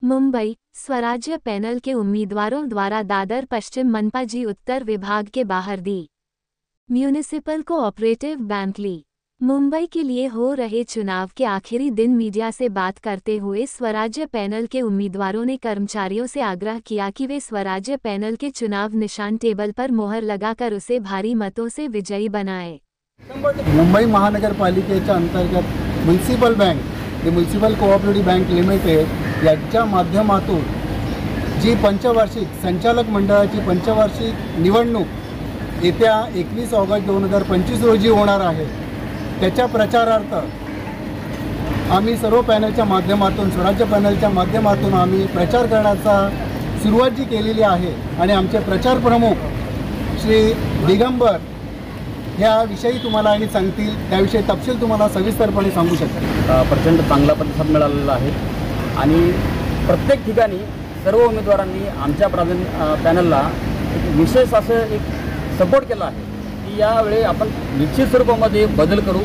मुंबई स्वराज्य पैनल के उम्मीदवारों द्वारा दादर पश्चिम मनपा जी उत्तर विभाग के बाहर दी म्यूनिसिपल कोऑपरेटिव बैंक ली। मुंबई के लिए हो रहे चुनाव के आखिरी दिन मीडिया से बात करते हुए स्वराज्य पैनल के उम्मीदवारों ने कर्मचारियों से आग्रह किया कि वे स्वराज्य पैनल के चुनाव निशान टेबल पर मोहर लगाकर उसे भारी मतों से विजयी बनाएं। मुंबई महानगरपालिकेच्या अंतर्गत म्युनिसिपल बँक ही म्युनिसिपल कोऑपरेटिव्ह बँक लिमिटेड याच्या माध्यमातून जी पंचवार्षिक संचालक मंडळाची पंचवार्षिक निवडणूक येत्या 21 ऑगस्ट 2025 रोजी होणार आहे, त्याच्या प्रचारार्थ आम्ही सर्व पॅनलच्या माध्यमातून स्वराज्य पॅनलच्या माध्यमातून आम्ही प्रचार करण्याचा सुरुवात जी केलेली आहे आणि आमचे प्रचार प्रमुख श्री दिगंबर याविषयी तुम्हाला आणि सांगतील, त्याविषयी तपशील तुम्हाला सविस्तरपणे सांगू शकतात। प्रचंड चांगला प्रतिसाद मिळालेला आहे आणि प्रत्येक ठिकाणी सर्व उमेदवारांनी आमच्या पॅनलला एक विशेष असं एक सपोर्ट केला आहे की यावेळी आपण निश्चित स्वरूपामध्ये बदल करू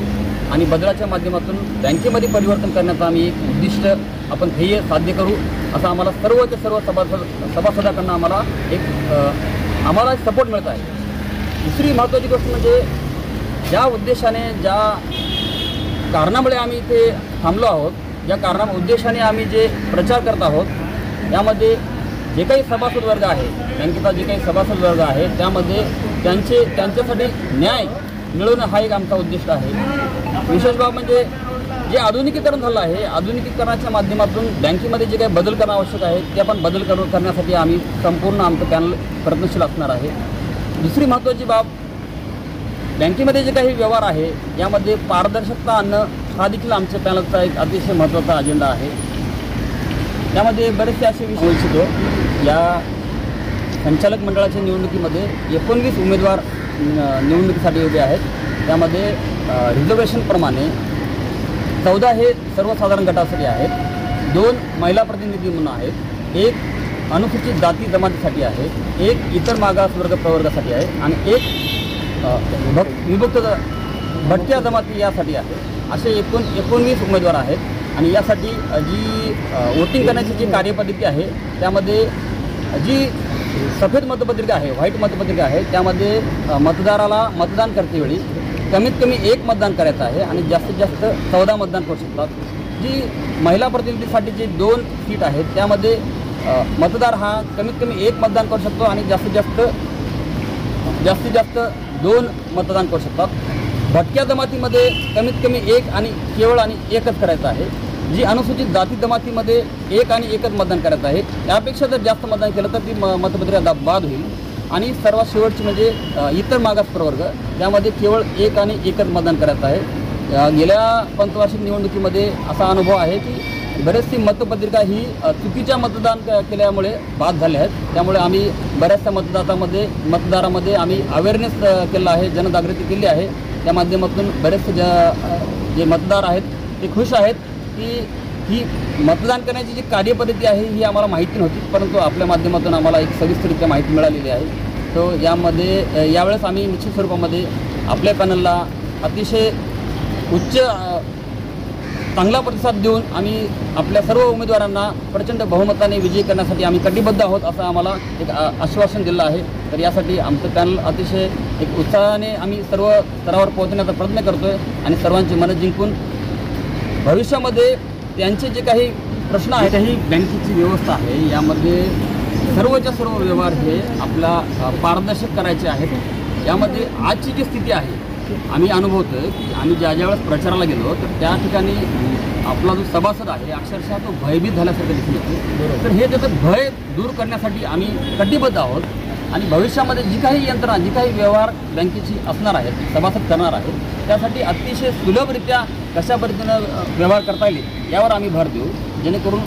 आणि बदलाच्या माध्यमातून बँकेमध्ये परिवर्तन करण्याचं आम्ही एक उद्दिष्ट आपण ध्येय साध्य करू असं आम्हाला सर्वच्या सर्व सभासदांकडून आम्हाला सपोर्ट मिळत आहे। दुसरी महत्त्वाची गोष्ट म्हणजे ज्या उद्देशाने ज्या कारणामुळे आम्ही इथे थांबलो आहोत, ज्या उद्देशाने आम्ही जे प्रचार करत आहोत यामध्ये जे काही सभासद वर्ग आहे, बँकेचा जे काही सभासद वर्ग आहे त्यामध्ये त्यांच्यासाठी न्याय मिळवणं हा एक आमचा उद्दिष्ट आहे। विशेष बाब म्हणजे जे आधुनिकीकरण झालं आहे, आधुनिकीकरणाच्या माध्यमातून बँकेमध्ये जे काही बदल करणं आवश्यक आहे ते आपण बदल करण्यासाठी आम्ही संपूर्ण आमचं पॅनल प्रयत्नशील असणार आहे। दुसरी महत्त्वाची बाब, बँकेमध्ये जे काही व्यवहार आहे यामध्ये पारदर्शकता आणणं हा देखील आमच्या पॅनलचा एक अतिशय महत्त्वाचा अजेंडा आहे। यामध्ये बरेचसे असे विषय इच्छितो, या संचालक मंडळाच्या निवडणुकीमध्ये 19 उमेदवार निवडणुकीसाठी उभे आहेत। त्यामध्ये रिझर्वेशनप्रमाणे 14 हे सर्वसाधारण गटासाठी आहेत, 2 महिला प्रतिनिधी म्हणून आहेत, 1 अनुसूचित जाती जमातीसाठी आहे, 1 इतर मागासवर्ग प्रवर्गासाठी आहे आणि 1 विभक्त भटक्या जमाती यासाठी आहे। असे एकूण 19 उमेदवार आहेत आणि यासाठी जी वोटिंग करण्याची जी कार्यपद्धती आहे त्यामध्ये जी सफेद मतपत्रिका आहे, व्हाईट मतपत्रिका आहे, त्यामध्ये मतदाराला मतदान करतेवेळी कमीत कमी 1 मतदान करायचं आहे आणि जास्तीत जास्त 14 मतदान करू शकतात। जी महिला प्रतिनिधीसाठी जे 2 सीट आहेत त्यामध्ये मतदार हा कमीत कमी 1 मतदान करू शकतो आणि जास्तीत जास्त 2 मतदान करू शकतात। भटक्या जमातीमध्ये कमीत कमी 1 आणि केवळ आणि 1च करायचं आहे। जी अनुसूचित जाती जमातीमध्ये 1 आणि 1च मतदान करायचं आहे। त्यापेक्षा जर जास्त मतदान केलं तर ती मतपत्रिका बाद होईल। आणि सर्वात शेवटची म्हणजे इतर मागास प्रवर्ग, त्यामध्ये केवळ 1 आणि 1च मतदान करायचं आहे। गेल्या पंचवार्षिक निवडणुकीमध्ये असा अनुभव आहे की बरेचशी मतपत्रिका ही चुकीच्या मतदान केल्यामुळे बाद झाल्या आहेत। त्यामुळे आम्ही बऱ्याचशा मतदारामध्ये आम्ही अवेअरनेस केला आहे, जनजागृती केली आहे। त्या माध्यमातून बरेचसे जे मतदार आहेत ते खुश आहेत की ही मतदान करण्याची जी कार्यपद्धती आहे ही आम्हाला माहिती नव्हती, परंतु आपल्या माध्यमातून आम्हाला एक सविस्तररित्या माहिती मिळालेली आहे। तो यावेळेस आम्ही निश्चित स्वरूपामध्ये आपल्या पॅनलला अतिशय उच्च चांगला प्रतिसाद देऊन आम्ही आपल्या सर्व उमेदवारांना प्रचंड बहुमताने विजयी करण्यासाठी आम्ही कटिबद्ध आहोत असं आम्हाला एक आश्वासन दिलं आहे। तर यासाठी आमचं पॅनल अतिशय एक उत्साहाने आम्ही सर्व स्तरावर पोहोचण्याचा प्रयत्न करतो आहे आणि सर्वांची मनं जिंकून भविष्यामध्ये त्यांचे जे काही प्रश्न आहेत, ही बँकेची व्यवस्था आहे यामध्ये सर्वच्या सर्व व्यवहार हे आपला पारदर्शक करायचे आहेत। यामध्ये आजची जी स्थिती आहे आम्ही अनुभवतो की आम्ही ज्यावेळेस प्रचाराला गेलो तर त्या ठिकाणी आपला जो सभासद आहे अक्षरशः तो भयभीत झाल्यासारखं दिसून येतो। तर हे त्याचं भय दूर करण्यासाठी आम्ही कटिबद्ध आहोत आणि भविष्यामध्ये जी काही यंत्रणा, जी काही व्यवहार बँकेची असणार आहेत, सभासद करणार आहेत, त्यासाठी अतिशय सुलभरित्या कशा पद्धतीनं व्यवहार करता येईल यावर आम्ही भर देऊ, जेणेकरून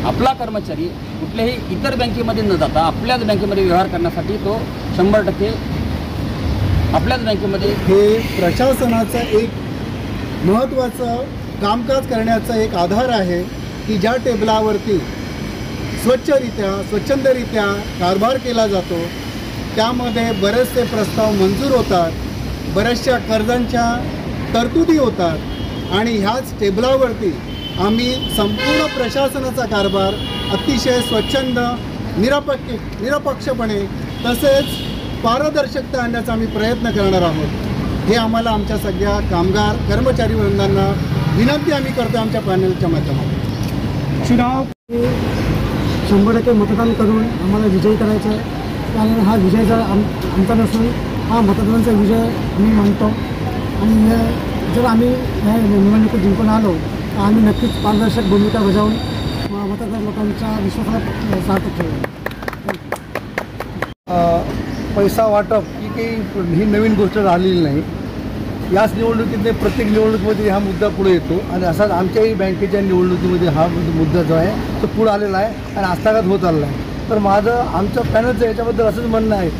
आपला कर्मचारी कुठल्याही इतर बँकेमध्ये न जाता आपल्याच बँकेमध्ये व्यवहार करण्यासाठी तो 100% आपल्याच बँकेमध्ये। हे प्रशासनाचं एक महत्त्वाचं कामकाज करण्याचा एक आधार आहे की ज्या टेबलावरती स्वच्छंदरित्या कारभार केला जातो त्यामध्ये बरेचसे प्रस्ताव मंजूर होतात, बऱ्याचशा कर्जांच्या तरतुदी होतात आणि ह्याच टेबलावरती आम्ही संपूर्ण प्रशासनाचा कारभार अतिशय स्वच्छंद निरपक्षपणे तसेच पारदर्शकता आणण्याचा आम्ही प्रयत्न करणार आहोत। हे आम्हाला आमच्या सगळ्या कामगार कर्मचारी वृंदांना विनंती आम्ही करतो आमच्या पॅनलच्या माध्यमातून। चुनाव 100% मतदान करून आम्हाला विजयी करायचा आहे आणि हा विजय जर आमचा नसून हा मतदानाचा विजय आम्ही मानतो आणि जर आम्ही ह्या निवडणुकीत जिंकून आलो तर आम्ही नक्कीच पारदर्शक भूमिका बजावून मतदार लोकांच्या विश्वासाला सार्थक ठेवू। पैसा वाटप ही काही ही नवीन गोष्ट राहिलेली नाही। याच निवडणुकीतले प्रत्येक निवडणुकीमध्ये हा मुद्दा पुढे येतो आणि असाच आमच्याही बँकेच्या निवडणुकीमध्ये हा मुद्दा जो आहे तो पुढे आलेला आहे आणि आस्थागत होत आलेला आहे। तर माझं आमच्या पॅनलचं याच्याबद्दल असंच म्हणणं आहे,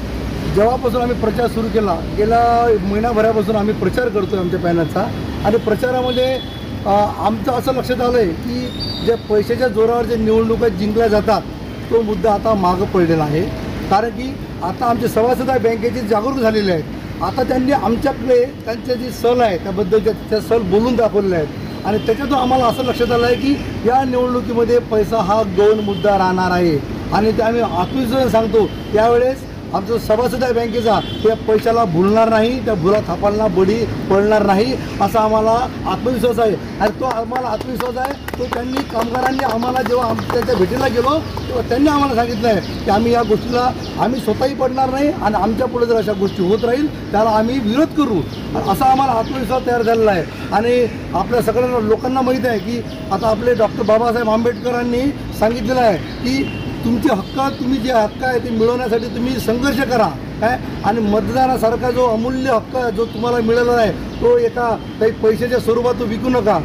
जेव्हापासून आम्ही प्रचार सुरू केला, गेल्या महिनाभरापासून आम्ही प्रचार करतो आमच्या पॅनलचा आणि प्रचारामध्ये आमचं असं लक्षात आलं आहे की जे पैशाच्या जोरावर जे निवडणुका जिंकल्या जातात तो मुद्दा आता मागं पडलेला आहे। कारण की आता आमचे सभासद बँकेचे जागरूक झालेले आहेत। आता त्यांनी आमच्याकडे त्यांच्या जी सल आहे त्याबद्दल त्या सल बोलून दाखवलेल्या आहेत आणि त्याच्यातून आम्हाला असं लक्षात आलं आहे की या निवडणुकीमध्ये पैसा हा गौण मुद्दा राहणार आहे आणि ते आम्ही आत्मविश्वासाने सांगतो यावेळेस आमचं सभासद बँकेचा त्या पैशाला भुलणार नाही, त्या भुला थापांना बडी पडणार नाही असा आम्हाला आत्मविश्वास आहे। आणि तो आम्हाला आत्मविश्वास आहे तो त्यांनी कामगारांनी आम्हाला जेव्हा त्यांच्या भेटीला गेलो तेव्हा त्यांनी आम्हाला सांगितलं आहे की आम्ही या गोष्टीला आम्ही स्वतःही पडणार नाही आणि आमच्या पुढे जर अशा गोष्टी होत राहील त्याला आम्ही विरोध करू असा आम्हाला आत्मविश्वास तयार झालेला आहे। आणि आपल्या सगळ्या लोकांना माहीत आहे की आता आपले डॉक्टर बाबासाहेब आंबेडकरांनी सांगितलेलं आहे की तुमचे हक्क तुम्ही जे हक्क आहे ते मिळवण्यासाठी तुम्ही संघर्ष करा काय आणि मतदानासारखा जो अमूल्य हक्क जो तुम्हाला मिळालेला आहे तो एका काही पैशाच्या स्वरूपात तो विकू नका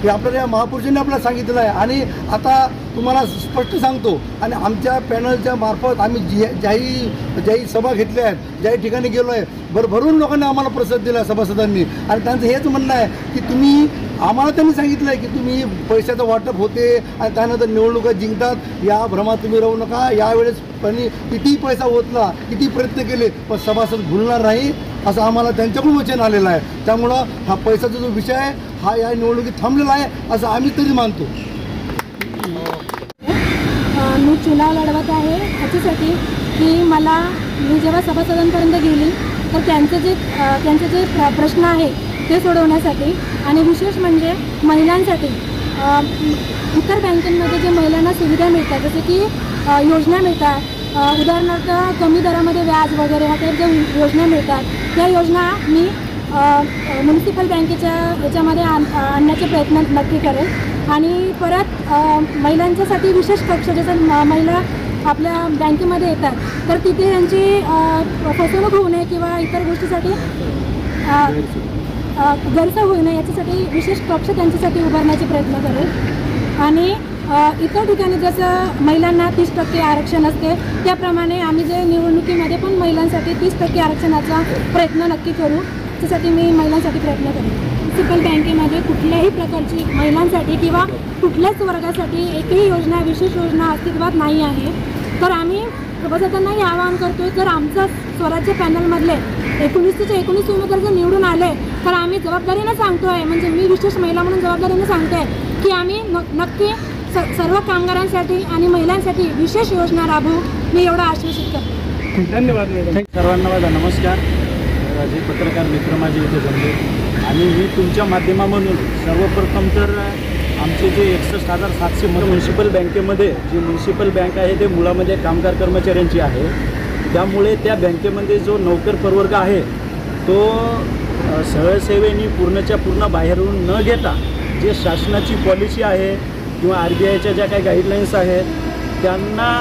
हे आपल्याला या महापुरुषांनी आपल्याला सांगितलेलं आहे। आणि आता तुम्हाला स्पष्ट सांगतो आणि आमच्या पॅनलच्या मार्फत आम्ही ज्याही सभा घेतल्या आहेत ज्याही ठिकाणी गेलो आहे भरभरून लोकांनी आम्हाला प्रतिसाद दिला आहे सभासदांनी आणि त्यांचं हेच म्हणणं आहे की तुम्ही आम्हाला त्यांनी सांगितलं आहे की तुम्ही पैशाचं वाटप होते आणि त्यानंतर निवडणुका जिंकतात या भ्रमात तुम्ही राहू नका। यावेळेस त्यांनी कितीही पैसा ओतला किती प्रयत्न केले पण सभासद भुलणार नाही असं आम्हाला त्यांच्याकडून वचन आलेलं आहे। त्यामुळं हा पैशाचा जो विषय आहे हा या निवडणुकीत थांबलेला आहे असं आम्ही तरी मानतो। मी चुनाव लढवत आहे ह्याच्यासाठी की मी जेव्हा सभासदांपर्यंत गेली तर त्यांचे जे प्रश्न आहे ते सोडवण्यासाठी आणि विशेष म्हणजे महिलांसाठी इतर बँकांमध्ये जे महिलांना सुविधा मिळतात जसे की योजना मिळतात उदाहरणार्थ कमी दरामध्ये व्याज वगैरे ह्या ज्या योजना मिळतात त्या योजना मी म्युनिसिपल बँकेच्या याच्यामध्ये आणण्याचे प्रयत्न नक्की करेल। आणि परत महिलांच्यासाठी विशेष कक्ष जसं महिला आपल्या बँकेमध्ये येतात तर तिथे त्यांची फसवणूक होऊ नये किंवा इतर गोष्टीसाठी गैरसोय होऊ नये याच्यासाठी विशेष कक्ष त्यांच्यासाठी उभारण्याचे प्रयत्न करेल। आणि इतर ठिकाणी जसं महिलांना 30% आरक्षण असते त्याप्रमाणे आम्ही जे निवडणुकीमध्ये पण महिलांसाठी 30% आरक्षणाचा प्रयत्न नक्की करू त्यासाठी मी महिलांसाठी प्रयत्न करेन। म्युनिसिपल बँकेमध्ये कुठल्याही प्रकारची महिलांसाठी किंवा कुठल्याच वर्गासाठी एकही योजना विशेष योजना अस्तित्वात नाही आहे। तर आम्ही सभासदांनाही आवाहन करतो जर आमचा स्वराज्य पॅनलमधले 19 उमेदवार जर निवडून आले तर आम्ही जबाबदारीने सांगतो आहे म्हणजे मी विशेष महिला म्हणून जबाबदारीने सांगतो आहे की आम्ही नक्की सर्व कामगारांसाठी आणि महिलांसाठी विशेष योजना राबवू मी एवढं आश्वासित करतो। धन्यवाद मॅडम। सर्वांना माझा नमस्कार। जे पत्रकार मित्र माझे इथे जमले आणि मी तुमच्या माध्यमामधून सर्वप्रथम तर आमचे जे 61,700 म्युनिसिपल बँकेमध्ये जी म्युनिसिपल बँक आहे ते मुळामध्ये कामगार कर्मचाऱ्यांची आहे त्यामुळे त्या बँकेमध्ये जो नोकर प्रवर्ग आहे तो सहसेवेनी पूर्णच्या पूर्ण बाहेरून न घेता जे शासनाची पॉलिसी आहे किंवा RBIच्या ज्या काही गाईडलाईन्स आहेत त्यांना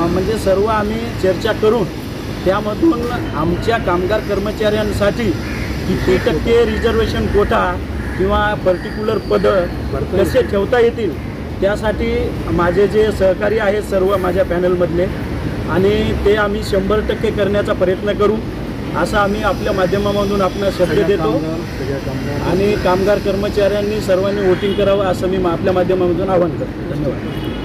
म्हणजे सर्व आम्ही चर्चा करून त्यामधून आमच्या कामगार कर्मचाऱ्यांसाठी किती टक्के रिझर्वेशन कोटा किंवा पर्टिक्युलर पद कसे ठेवता येतील त्यासाठी माझे जे सहकारी आहेत सर्व माझ्या पॅनलमधले आणि ते आम्ही 100% करण्याचा प्रयत्न करू असं आम्ही आपल्या माध्यमामधून आपणास शब्द देतो आणि कामगार कर्मचाऱ्यांनी सर्वांनी वोटिंग करावं असं मी आपल्या माध्यमामधून आवाहन करतो। धन्यवाद।